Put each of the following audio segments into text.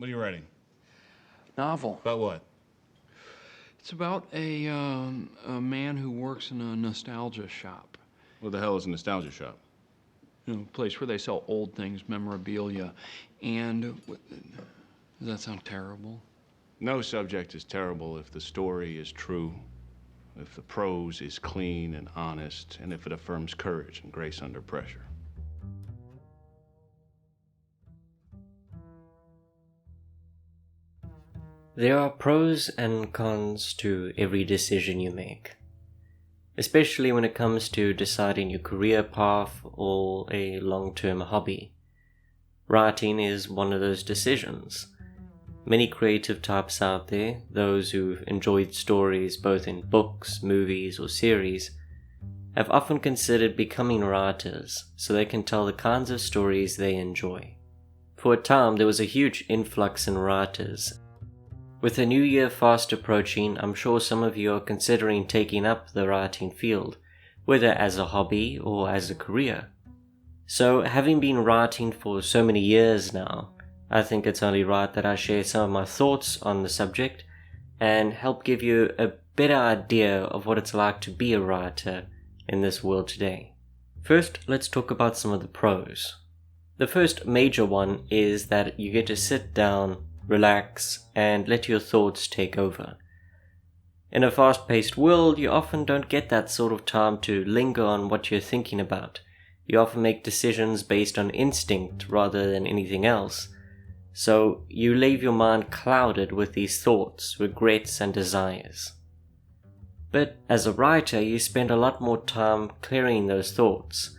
What are you writing? Novel. About what? It's about a man who works in a nostalgia shop. What the hell is a nostalgia shop? You know, a place where they sell old things, memorabilia. And does that sound terrible? No subject is terrible if the story is true, if the prose is clean and honest, and if it affirms courage and grace under pressure. There are pros and cons to every decision you make, especially when it comes to deciding your career path or a long-term hobby. Writing is one of those decisions. Many creative types out there, those who've enjoyed stories both in books, movies, or series, have often considered becoming writers so they can tell the kinds of stories they enjoy. For a time, there was a huge influx in writers. With the new year fast approaching, I'm sure some of you are considering taking up the writing field, whether as a hobby or as a career. So, having been writing for so many years now, I think it's only right that I share some of my thoughts on the subject and help give you a better idea of what it's like to be a writer in this world today. First, let's talk about some of the pros. The first major one is that you get to sit down, relax, and let your thoughts take over. In a fast-paced world, you often don't get that sort of time to linger on what you're thinking about. You often make decisions based on instinct rather than anything else. So you leave your mind clouded with these thoughts, regrets, and desires. But as a writer, you spend a lot more time clearing those thoughts.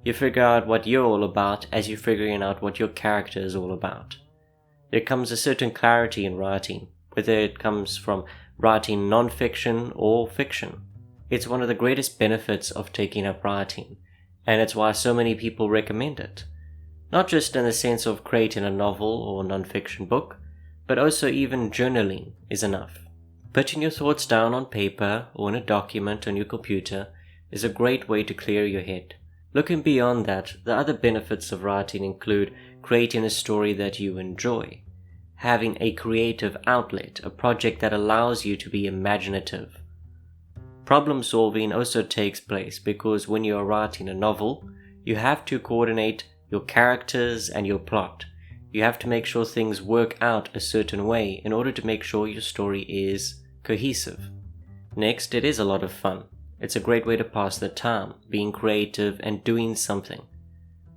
You figure out what you're all about as you're figuring out what your character is all about. There comes a certain clarity in writing, whether it comes from writing non-fiction or fiction. It's one of the greatest benefits of taking up writing, and it's why so many people recommend it. Not just in the sense of creating a novel or non-fiction book, but also even journaling is enough. Putting your thoughts down on paper or in a document on your computer is a great way to clear your head. Looking beyond that, the other benefits of writing include creating a story that you enjoy, having a creative outlet, a project that allows you to be imaginative. Problem solving also takes place because when you are writing a novel, you have to coordinate your characters and your plot. You have to make sure things work out a certain way in order to make sure your story is cohesive. Next, it is a lot of fun. It's a great way to pass the time, being creative and doing something.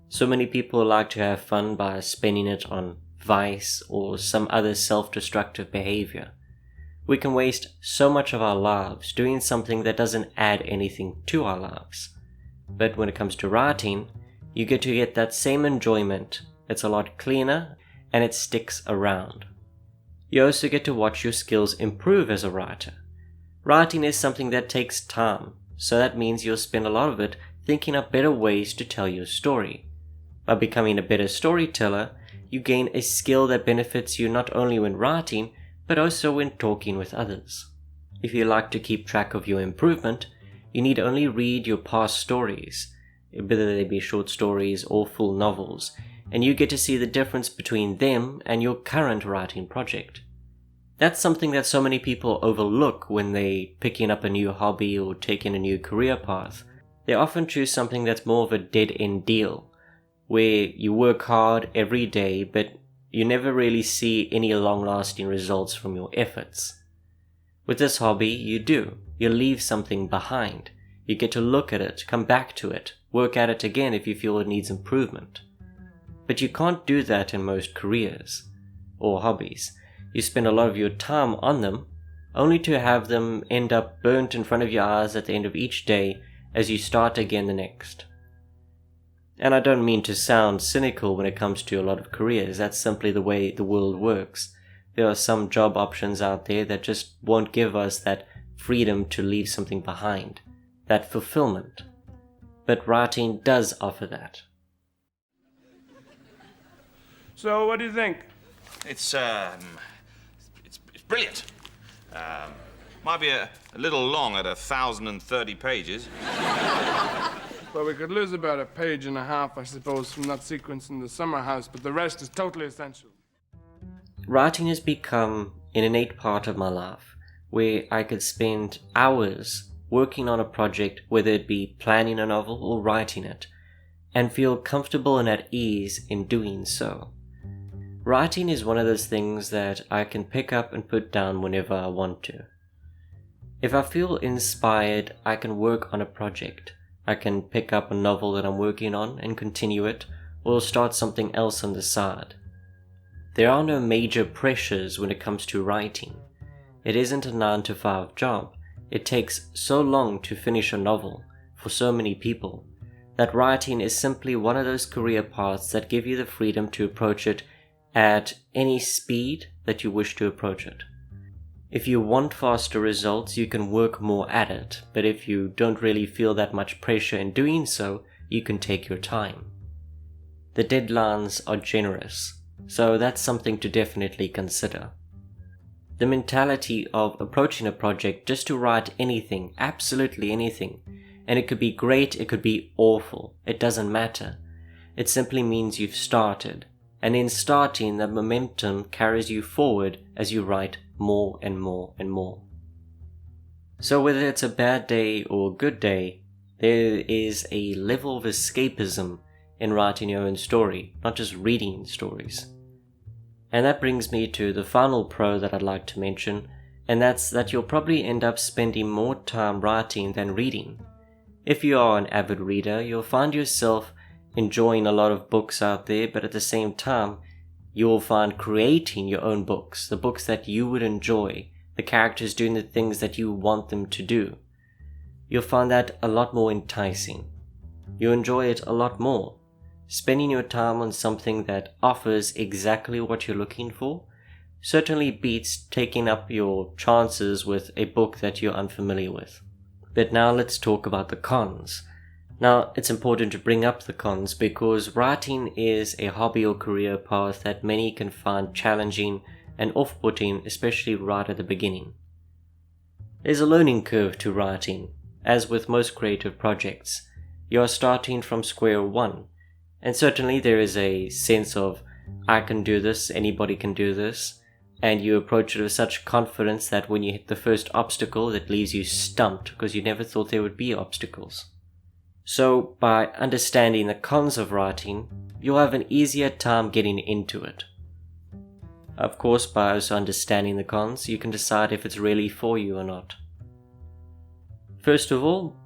So many people like to have fun by spending it on vice or some other self-destructive behavior. We can waste so much of our lives doing something that doesn't add anything to our lives. But when it comes to writing, you get to get that same enjoyment. It's a lot cleaner and it sticks around. You also get to watch your skills improve as a writer. Writing is something that takes time, so that means you'll spend a lot of it thinking up better ways to tell your story. By becoming a better storyteller, you gain a skill that benefits you not only when writing, but also when talking with others. If you like to keep track of your improvement, you need only read your past stories, whether they be short stories or full novels, and you get to see the difference between them and your current writing project. That's something that so many people overlook when they picking up a new hobby or taking a new career path. They often choose something that's more of a dead-end deal, where you work hard every day, but you never really see any long-lasting results from your efforts. With this hobby, you do. You leave something behind. You get to look at it, come back to it, work at it again if you feel it needs improvement. But you can't do that in most careers or hobbies. You spend a lot of your time on them, only to have them end up burnt in front of your eyes at the end of each day as you start again the next. And I don't mean to sound cynical when it comes to a lot of careers. That's simply the way the world works. There are some job options out there that just won't give us that freedom to leave something behind, that fulfillment. But writing does offer that. So, what do you think? It's brilliant. Might be a little long at 1,030 pages. Well, we could lose about a page and a half, I suppose, from that sequence in the summer house, but the rest is totally essential. writing has become an innate part of my life, where I could spend hours working on a project, whether it be planning a novel or writing it, and feel comfortable and at ease in doing so. Writing is one of those things that I can pick up and put down whenever I want to. If I feel inspired, I can work on a project. I can pick up a novel that I'm working on and continue it, or start something else on the side. There are no major pressures when it comes to writing. It isn't a 9-to-5 job. It takes so long to finish a novel for so many people that writing is simply one of those career paths that give you the freedom to approach it at any speed that you wish to approach it. If you want faster results, you can work more at it, but if you don't really feel that much pressure in doing so, you can take your time. The deadlines are generous, so that's something to definitely consider. The mentality of approaching a project just to write anything, absolutely anything, and it could be great, it could be awful, it doesn't matter. It simply means you've started, and in starting, the momentum carries you forward as you write more and more and more. So whether it's a bad day or a good day, there is a level of escapism in writing your own story, not just reading stories. And that brings me to the final pro that I'd like to mention, and that's that you'll probably end up spending more time writing than reading. If you are an avid reader, you'll find yourself enjoying a lot of books out there, but at the same time, you'll find creating your own books, the books that you would enjoy, the characters doing the things that you want them to do. You'll find that a lot more enticing. You'll enjoy it a lot more. Spending your time on something that offers exactly what you're looking for certainly beats taking up your chances with a book that you're unfamiliar with. But now let's talk about the cons. Now, it's important to bring up the cons because writing is a hobby or career path that many can find challenging and off-putting, especially right at the beginning. There's a learning curve to writing. As with most creative projects, you are starting from square one, and certainly there is a sense of, I can do this, anybody can do this, and you approach it with such confidence that when you hit the first obstacle, that leaves you stumped because you never thought there would be obstacles. So, by understanding the cons of writing, you'll have an easier time getting into it. Of course, by also understanding the cons, you can decide if it's really for you or not. First of all,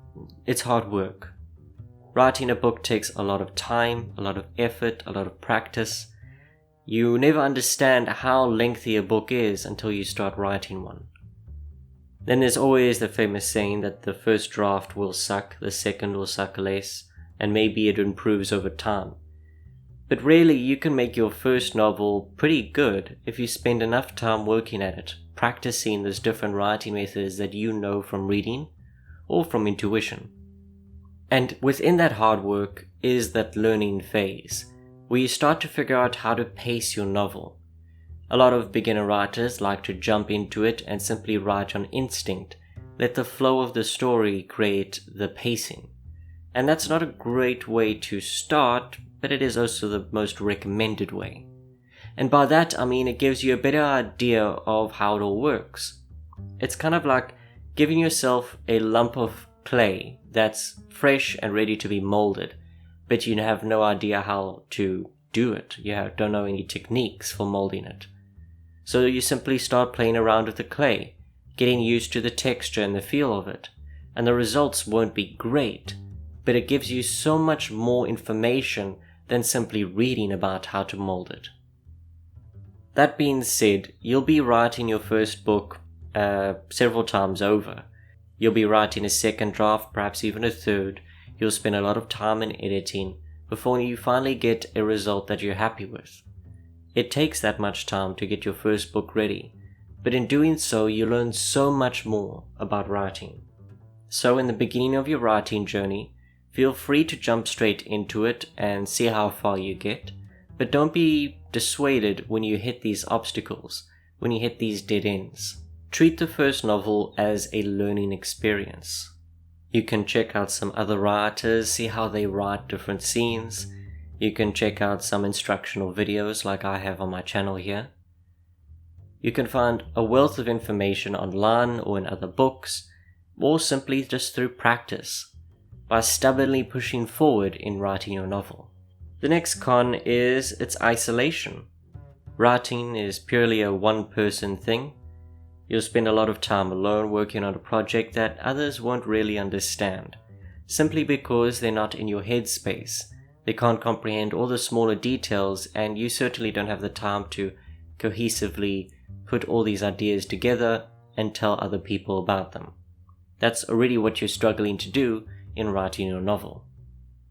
it's hard work. Writing a book takes a lot of time, a lot of effort, a lot of practice. You never understand how lengthy a book is until you start writing one. Then there's always the famous saying that the first draft will suck, the second will suck less, and maybe it improves over time. But really, you can make your first novel pretty good if you spend enough time working at it, practicing those different writing methods that you know from reading or from intuition. And within that hard work is that learning phase, where you start to figure out how to pace your novel. A lot of beginner writers like to jump into it and simply write on instinct, let the flow of the story create the pacing. And that's not a great way to start, but it is also the most recommended way. And by that I mean it gives you a better idea of how it all works. It's kind of like giving yourself a lump of clay that's fresh and ready to be molded, but you have no idea how to do it. You don't know any techniques for molding it. So you simply start playing around with the clay, getting used to the texture and the feel of it, and the results won't be great, but it gives you so much more information than simply reading about how to mold it. That being said, you'll be writing your first book several times over. You'll be writing a second draft, perhaps even a third. You'll spend a lot of time in editing before you finally get a result that you're happy with. It takes that much time to get your first book ready, but in doing so you learn so much more about writing. So in the beginning of your writing journey, feel free to jump straight into it and see how far you get, but don't be dissuaded when you hit these obstacles, when you hit these dead ends. Treat the first novel as a learning experience. You can check out some other writers, see how they write different scenes. You can check out some instructional videos like I have on my channel here. You can find a wealth of information online or in other books, or simply just through practice, by stubbornly pushing forward in writing your novel. The next con is its isolation. Writing is purely a one-person thing. You'll spend a lot of time alone working on a project that others won't really understand, simply because they're not in your headspace. They can't comprehend all the smaller details, and you certainly don't have the time to cohesively put all these ideas together and tell other people about them. That's already what you're struggling to do in writing your novel.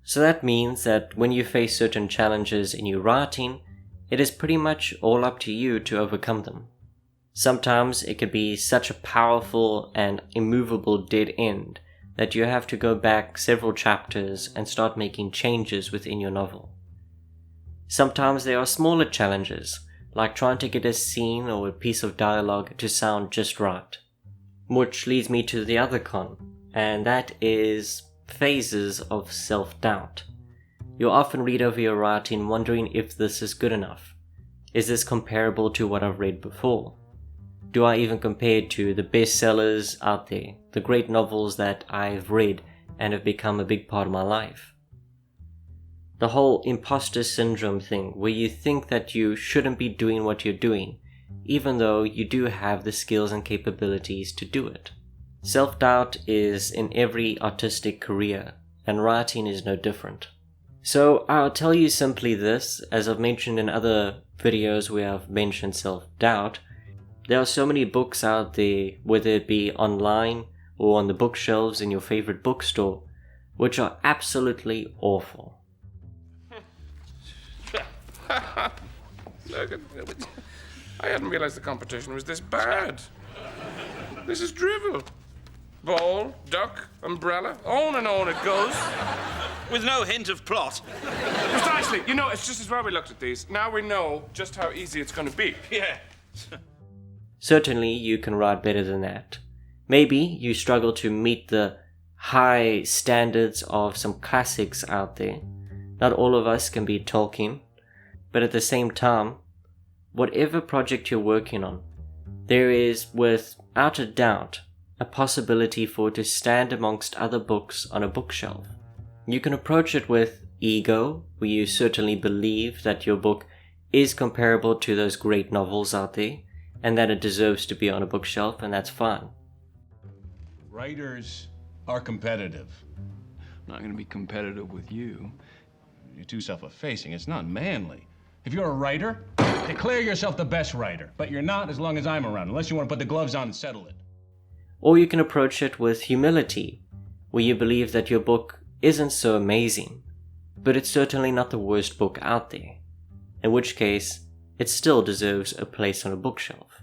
So that means that when you face certain challenges in your writing, it is pretty much all up to you to overcome them. Sometimes it could be such a powerful and immovable dead end that you have to go back several chapters and start making changes within your novel. Sometimes there are smaller challenges, like trying to get a scene or a piece of dialogue to sound just right. Which leads me to the other con, and that is phases of self-doubt. You'll often read over your writing wondering if this is good enough. Is this comparable to what I've read before? Do I even compare it to the bestsellers out there, the great novels that I've read and have become a big part of my life? The whole imposter syndrome thing, where you think that you shouldn't be doing what you're doing, even though you do have the skills and capabilities to do it. Self-doubt is in every artistic career, and writing is no different. So I'll tell you simply this, as I've mentioned in other videos where I've mentioned self-doubt. There are so many books out there, whether it be online or on the bookshelves in your favorite bookstore, which are absolutely awful. Look, I hadn't realized the competition was this bad. This is drivel. Ball, duck, umbrella, on and on it goes. With no hint of plot. Precisely. You know, it's just as well we looked at these. Now we know just how easy it's going to be. Yeah. Certainly you can write better than that. Maybe you struggle to meet the high standards of some classics out there. Not all of us can be Tolkien, but at the same time, whatever project you're working on, there is, without a doubt, a possibility for it to stand amongst other books on a bookshelf. You can approach it with ego, where you certainly believe that your book is comparable to those great novels out there, and that it deserves to be on a bookshelf, and that's fine. Writers are competitive. I'm not going to be competitive with you. You're too self-effacing. It's not manly. If you're a writer, declare yourself the best writer. But you're not as long as I'm around, unless you want to put the gloves on and settle it. Or you can approach it with humility, where you believe that your book isn't so amazing, but it's certainly not the worst book out there, in which case, it still deserves a place on a bookshelf.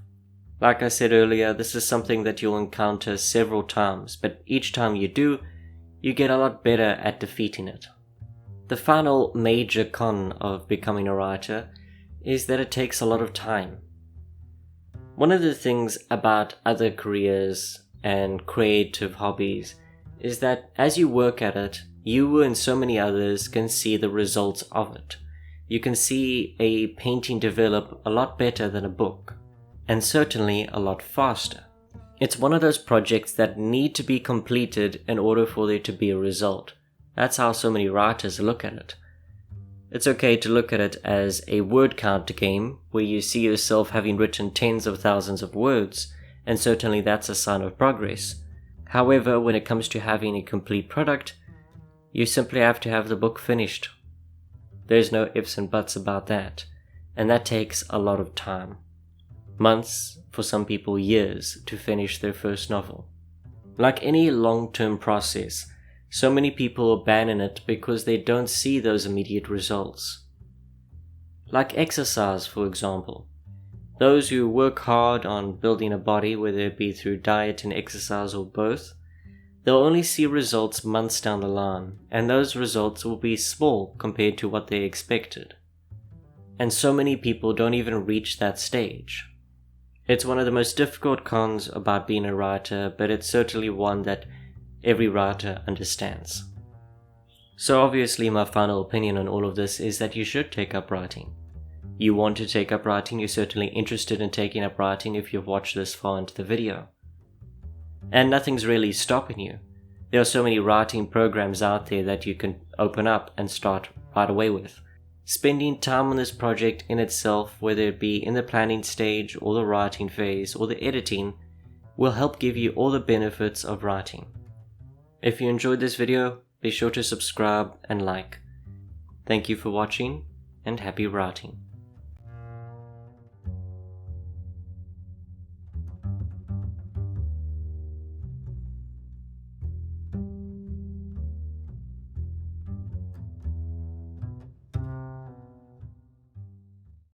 Like I said earlier, this is something that you'll encounter several times, but each time you do, you get a lot better at defeating it. The final major con of becoming a writer is that it takes a lot of time. One of the things about other careers and creative hobbies is that as you work at it, you and so many others can see the results of it. You can see a painting develop a lot better than a book, and certainly a lot faster. It's one of those projects that need to be completed in order for there to be a result. That's how so many writers look at it. It's okay to look at it as a word count game, where you see yourself having written tens of thousands of words, and certainly that's a sign of progress. However, when it comes to having a complete product, you simply have to have the book finished. There's no ifs and buts about that, and that takes a lot of time. Months, for some people years, to finish their first novel. Like any long-term process, so many people abandon it because they don't see those immediate results. Like exercise, for example. Those who work hard on building a body, whether it be through diet and exercise or both, they'll only see results months down the line, and those results will be small compared to what they expected. And so many people don't even reach that stage. It's one of the most difficult cons about being a writer, but it's certainly one that every writer understands. So obviously my final opinion on all of this is that you should take up writing. you want to take up writing, you're certainly interested in taking up writing if you've watched this far into the video. And nothing's really stopping you. There are so many writing programs out there that you can open up and start right away with. Spending time on this project in itself, whether it be in the planning stage or the writing phase or the editing, will help give you all the benefits of writing. If you enjoyed this video, be sure to subscribe and like. Thank you for watching, and happy writing.